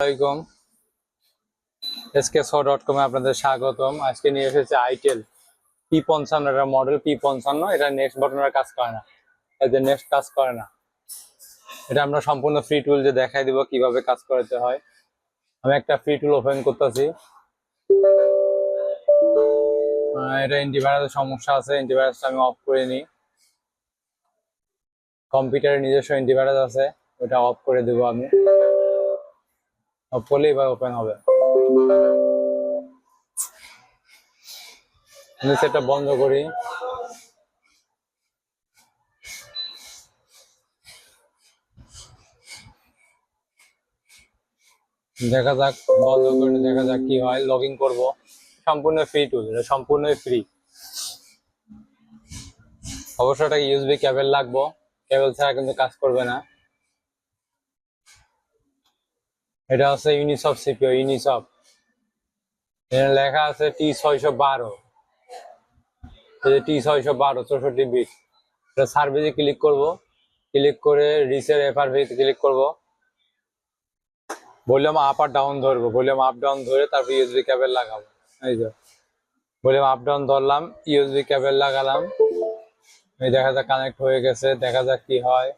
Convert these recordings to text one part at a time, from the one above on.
আসসালামাইকুম SK100.com এ আপনাদের স্বাগতম। আজকে নিয়ে এসেছে আইটেল P55 এর মডেল P55। এটা নেক্সট বাটনের কাজ করে না, এই যে নেক্সট কাজ করে না। এটা আমরা সম্পূর্ণ ফ্রি টুল যে দেখাই দিব কিভাবে কাজ করতে হয়। আমি একটা ফ্রি টুল ওপেন করতেছি। এটা অ্যান্টিভাইরাসের সমস্যা আছে, অ্যান্টিভাইরাসটা আমি অফ করে নিই। কম্পিউটারের নিজস্ব অ্যান্টিভাইরাস আছে, ওটা অফ করে দেবো আমি। অফ করলেই এবার ওপেন হবে। আমি সেটা বন্ধ করি। দেখা যাক, বন্ধ করে দেখা যাক কি হয়। লগ ইন করবো। সম্পূর্ণ ফ্রি টুল, এটা সম্পূর্ণই ফ্রি। অবশ্যই এটা ইউএসবি কেবল লাগবে, কেবল ছাড়া কিন্তু কাজ করবে না। এটা হচ্ছে ইউনিসফ সিপিইউ, ইউনিসফ। এখানে লেখা আছে T612, এই যে T612 64 বিট। এটা সার্ভিসে ক্লিক করব, ক্লিক করে রিসেট FRV তে ক্লিক করব। ভলিউম আপ আর ডাউন ধরবো, ভলিউম আপ ডাউন ধরে তারপর ইউএসবি কেবল লাগাবো। এই যে ভলিউম আপ ডাউন ধরলাম, ইউএসবি কেবল লাগালাম। এই দেখা যাক কানেক্ট হয়ে গেছে, দেখা যাক কি হয়।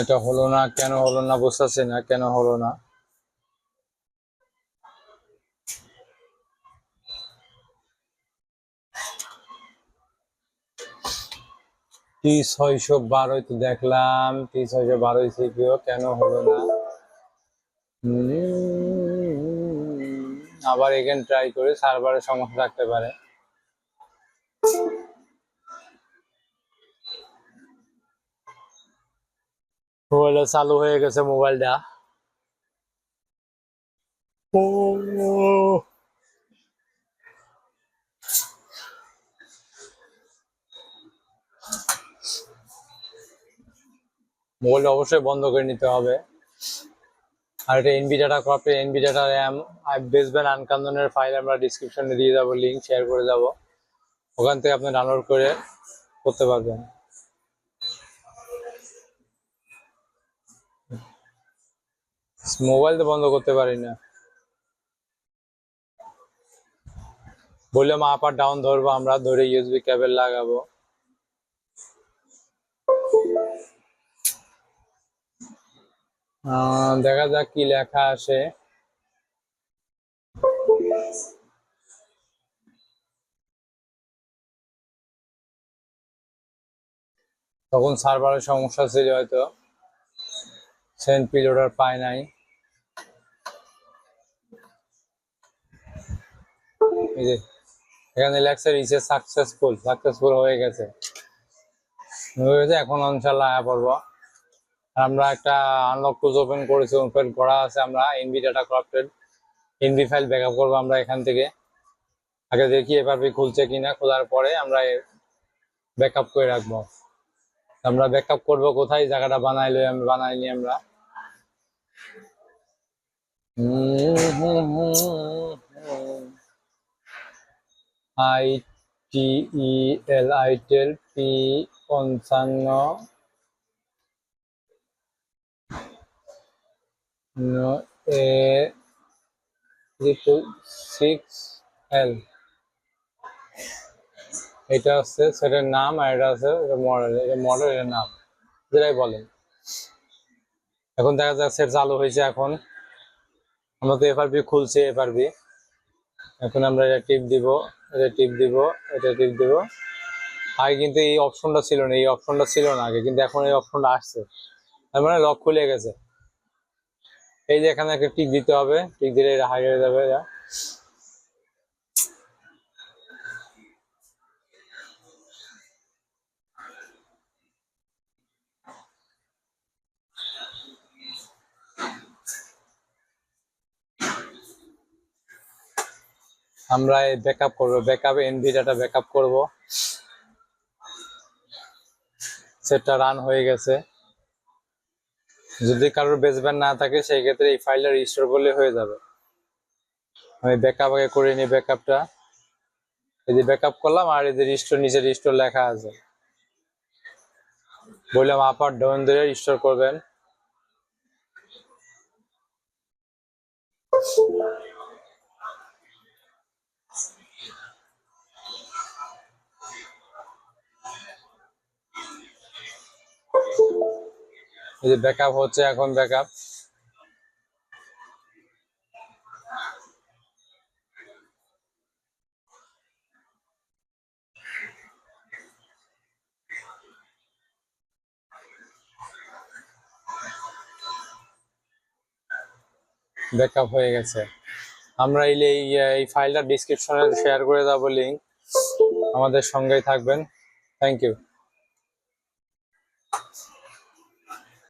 এটা হলো না, কেন হলো না বুঝতেছি না, কেন হলো না। T612 তো দেখলাম, T612 সিপিইউ, কেন হলো না। আবার এখানে ট্রাই করে, সার্ভারের সমস্যা থাকতে পারে। মোবাইলটা চালু হয়ে গেছে, মোবাইলটা। মোবাইলটা অবশ্যই বন্ধ করে নিতে হবে। আর এটা এনভি ডাটা ক্রপ, এনভি ডাটা র্যাম বেসবেন আনকান্দনের ফাইল আমরা ডিসক্রিপশনে দিয়ে যাবো, লিঙ্ক শেয়ার করে যাব। ওখান থেকে আপনি ডাউনলোড করে করতে পারবেন। মোবাইল তো বন্ধ করতে পারি না। ভলিউম আপ আর ডাউন ধরবো আমরা, ধরে ইউএসবি কেবল লাগাবো। দেখা যাক কি লেখা আসে। তখন সার্ভারের সমস্যা ছিল হয়তো, সেন্ড পিলোডার পায় নাই। এই যে এখানে লেখছে রিসেট সাকসেসফুল হয়ে গেছে। এখন ইনশাআল্লাহ আয়া পড়বো। আমরা একটা আনলক টুলস ওপেন করেছি, ওপেন করা আছে। আমরা NV data crafted NV file backup করবো আমরা এখান থেকে। আগে দেখি এভাবে খুলছে কিনা, খোলার পরে আমরা ব্যাকআপ করে রাখবো। আমরা ব্যাকআপ করব কোথায়, জায়গাটা বানাইনি আমরা। আইটেল P55 A666L, এটা হচ্ছে সেটার নাম, আর এটা হচ্ছে মডেল। এটা মডেল, এর নাম যেটাই বলেন। এখন দেখা যাচ্ছে সেট চালু হয়েছে। এখন আমরা তো FRV খুলছে, FRV। এখন আমরা এটা টিপ দিব, এটা টিপ দিব, এটা টিপ দিব। আগে কিন্তু এই অপশনটা ছিল না, এই অপশনটা ছিল না আগে, কিন্তু এখন এই অপশনটা আসছে। তার মানে লক খুলে গেছে। এই যে এখানে একটা টিক দিতে হবে, টিক দিলে এটা হাই হয়ে যাবে। আমরা এই ব্যাকআপ করবো, ব্যাকআপ এনভি ডাটা ব্যাকআপ করবো। সেটটা রান হয়ে গেছে। যদি কারোর বেসব্যান্ড না থাকে সেই ক্ষেত্রে এই ফাইলটা রিস্টোর করলে হয়ে যাবে। আমি ব্যাকআপ আগে করে নিই। ব্যাকআপটা এই যে ব্যাকআপ করলাম, আর এই যে রিস্টোর, নিচে রিস্টোর লেখা আছে। বললাম আপ আর ডাউন ধরে রিস্টোর করবেন। এই যে ব্যাকআপ হচ্ছে এখন, ব্যাকআপ। ব্যাকআপ হয়ে গেছে। আমরা এই ফাইলটা ডিসক্রিপশনে শেয়ার করে দেবো লিঙ্ক। আমাদের সঙ্গেই থাকবেন। Thank you.